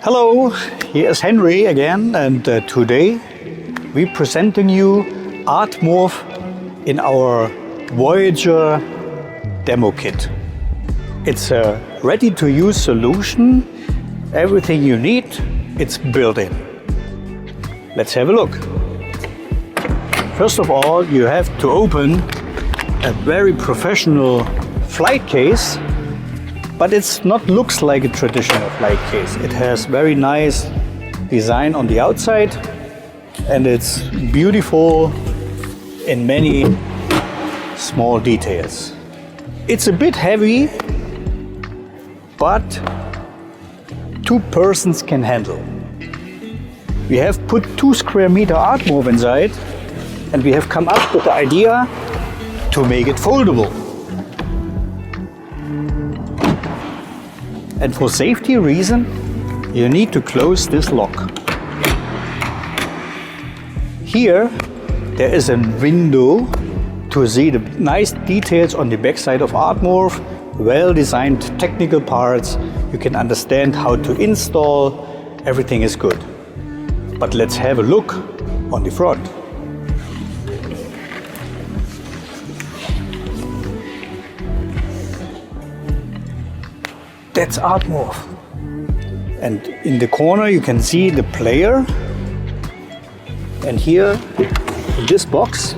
Hello, here is Henry again, and today we're presenting you ArtMorph in our Voyager demo kit. It's a ready-to-use solution. Everything you need, it's built in. Let's have a look. First of all, you have to open a very professional flight case, but it's not looks like a traditional flight case. It has very nice design on the outside, and it's beautiful in many small details. It's a bit heavy, but 2 persons can handle. We have put 2 square meter ArtMorph inside, and we have come up with the idea to make it foldable. And for safety reason, you need to close this lock. Here there is a window to see the nice details on the back side of ArtMorph, well-designed technical parts. You can understand how to install, everything is good. But let's have a look on the front. That's ArtMorph. And in the corner you can see the player. And here in this box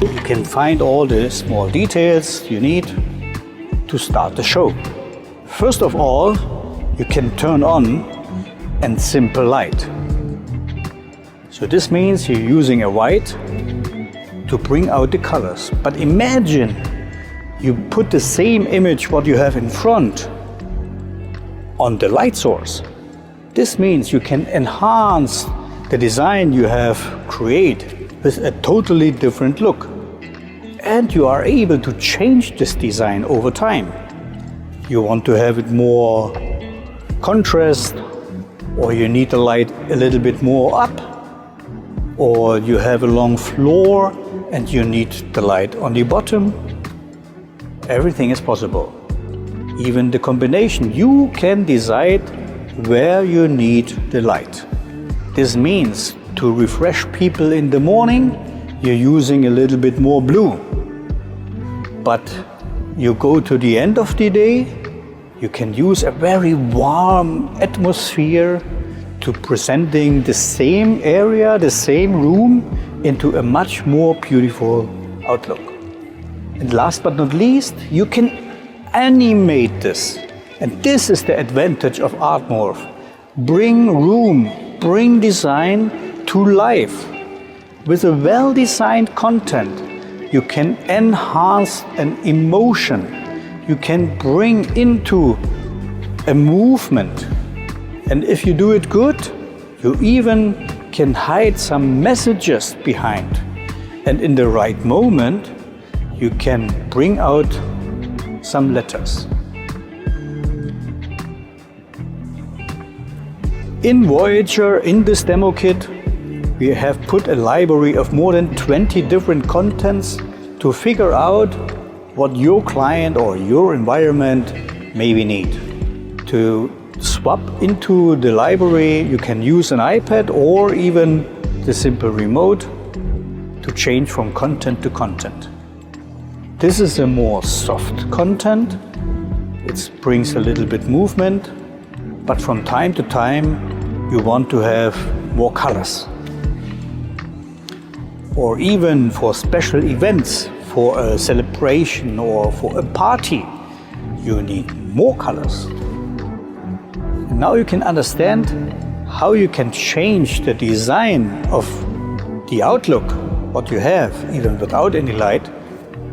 you can find all the small details you need to start the show. First of all, you can turn on and simple light. So this means you're using a white to bring out the colors. But imagine you put the same image what you have in front on the light source. This means you can enhance the design you have created with a totally different look. And you are able to change this design over time. You want to have it more contrast, or you need the light a little bit more up, or you have a long floor and you need the light on the bottom. Everything is possible. Even the combination, you can decide where you need the light. This means to refresh people in the morning, you're using a little bit more blue. But you go to the end of the day, you can use a very warm atmosphere to presenting the same area, the same room into a much more beautiful outlook. And last but not least, you can animate this. And this is the advantage of ArtMorph. Bring room, bring design to life. With a well-designed content, you can enhance an emotion. You can bring into a movement. And if you do it good, you even can hide some messages behind. And in the right moment, you can bring out some letters. In Voyager, in this demo kit, we have put a library of more than 20 different contents to figure out what your client or your environment maybe need. To swap into the library, you can use an iPad or even the simple remote to change from content to content. This is a more soft content. It brings a little bit movement, but from time to time you want to have more colors. Or even for special events, for a celebration or for a party, you need more colors. And now you can understand how you can change the design of the outlook, what you have, even without any light,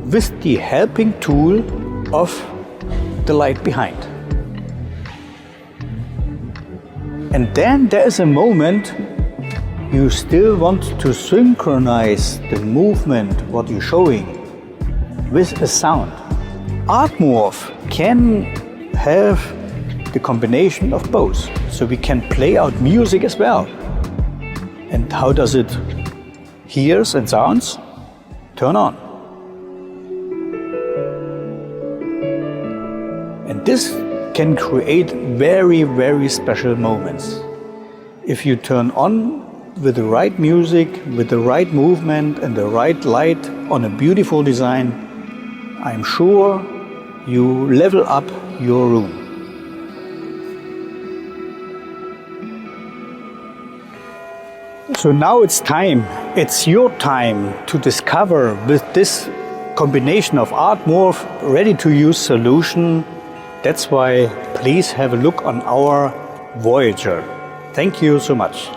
with the helping tool of the light behind. And then there is a moment you still want to synchronize the movement, what you're showing, with a sound. ArtMorph can have the combination of both, so we can play out music as well. And how does it hears and sounds? Turn on. And this can create very, very special moments. If you turn on with the right music, with the right movement and the right light on a beautiful design, I'm sure you level up your room. So now it's your time to discover with this combination of ArtMorph ready-to-use solution. That's why please have a look on our Voyager. Thank you so much.